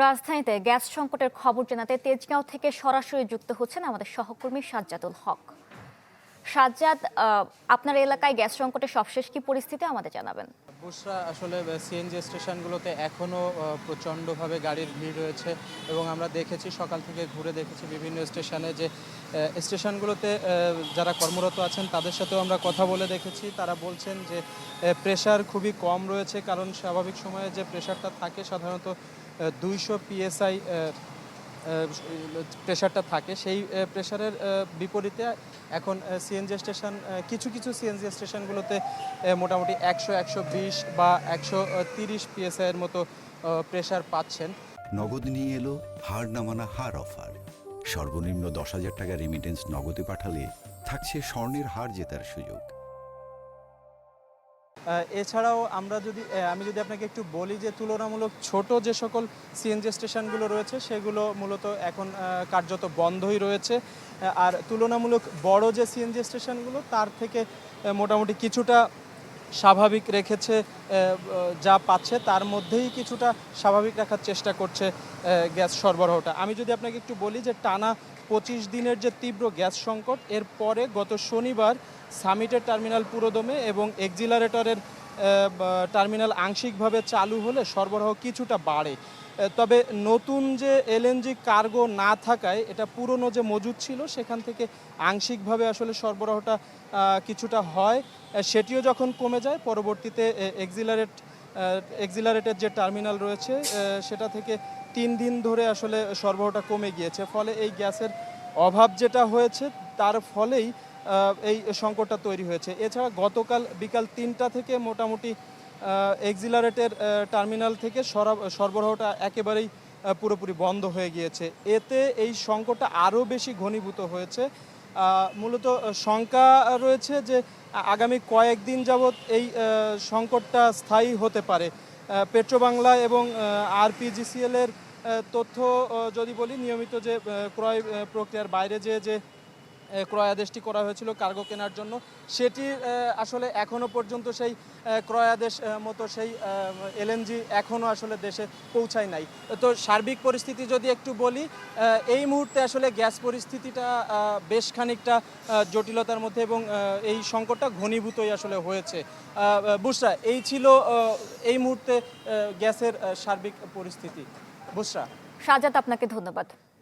রাজধানীতে গ্যাস সংকটের খবর জানাতে তেজগাঁও থেকে সরাসরি যুক্ত হচ্ছেন আমাদের সহকর্মী সাজ্জাদুল হক। সাজ্জাদ, আপনার এলাকায় গ্যাস সংকটের সবশেষ কি পরিস্থিতি আমাদের জানাবেন। বুসরা, আসলে সিএনজি স্টেশনগুলোতে এখনও প্রচণ্ডভাবে গাড়ির ভিড় রয়েছে এবং আমরা দেখেছি, সকাল থেকে ঘুরে দেখেছি বিভিন্ন স্টেশনে যে স্টেশনগুলোতে যারা কর্মরত আছেন তাদের সাথেও আমরা কথা বলে দেখেছি। তারা বলছেন যে প্রেশার খুবই কম রয়েছে, কারণ স্বাভাবিক সময়ে যে প্রেশারটা থাকে সাধারণত 200 PSI প্রেশারটা থাকে। সেই প্রেশারের বিপরীতে এখন সিএনজি স্টেশন কিছু কিছু সিএনজি স্টেশনগুলোতে মোটামুটি 100-120 বা 130 PSI এর মতো প্রেশার পাচ্ছেন। নগদ নিয়ে এলো হার না মানা হার অফার। সর্বনিম্ন 10,000 টাকা রেমিটেন্স নগদে পাঠালে থাকছে স্বর্ণের হার জেতার সুযোগ। এছাড়াও আমি যদি আপনাকে একটু বলি যে তুলনামূলক ছোট যে সকল সিএনজি স্টেশনগুলো রয়েছে সেগুলো মূলত এখন কার্যত বন্ধই রয়েছে। আর তুলনামূলক বড় যে সিএনজি স্টেশনগুলো তার থেকে মোটামুটি কিছুটা স্বাভাবিক রেখেছে, যা পাচ্ছে তার মধ্যেই কিছুটা স্বাভাবিক রাখার চেষ্টা করছে গ্যাস সরবরাহটা। আমি যদি আপনাকে একটু বলি যে টানা 25 দিনের যে তীব্র গ্যাস সংকট, এর পরে গত শনিবার সামিটের টার্মিনাল পুরোদমে এবং এক্সিলারেটরের টার্মিনাল আংশিকভাবে চালু হলে সরবরাহ কিছুটা বাড়ে। তবে নতুন যে এলএনজি কার্গো না থাকায় এটা পুরনো যে মজুদ ছিল সেখান থেকে আংশিকভাবে আসলে সরবরাহটা কিছুটা হয়, সেটিও যখন কমে যায় পরবর্তীতে এক্সিলারেটের যে টার্মিনাল রয়েছে সেটা থেকে 3 দিন ধরে আসলে সরবরাহটা কমে গিয়েছে। ফলে এই গ্যাসের অভাব যেটা হয়েছে তার ফলেই এই সংকটটা তৈরি হয়েছে। এছাড়া গতকাল বিকাল 3টা থেকে মোটামুটি এক্সিলারেটের টার্মিনাল থেকে সরবরাহটা একেবারেই পুরোপুরি বন্ধ হয়ে গিয়েছে। এতে এই সংকটটা আরও বেশি ঘনীভূত হয়েছে। মূলত শঙ্কা রয়েছে যে আগামী কয়েকদিন যাবৎ এই সংকটটা স্থায়ী হতে পারে। পেট্রোবাংলা এবং আরপিজিসিএল এর তথ্য যদি বলি, নিয়মিত যে ক্রয় প্রক্রিয়ার বাইরে যে ক্রয়াদেশটি করা হয়েছিল কার্গো কেনার জন্য, সেটি আসলে এখনও পর্যন্ত সেই ক্রয়াদেশ মতো সেই এলএনজি এখনও আসলে দেশে পৌঁছায় নাই। তো সার্বিক পরিস্থিতি যদি একটু বলি, এই মুহূর্তে আসলে গ্যাস পরিস্থিতিটা বেশ খানিকটা জটিলতার মধ্যে এবং এই সংকটটা ঘনীভূতই আসলে হয়েছে। বুসরা, এই ছিল এই মুহূর্তে গ্যাসের সার্বিক পরিস্থিতি। বুসরা। সাজ্জাদ, আপনাকে ধন্যবাদ।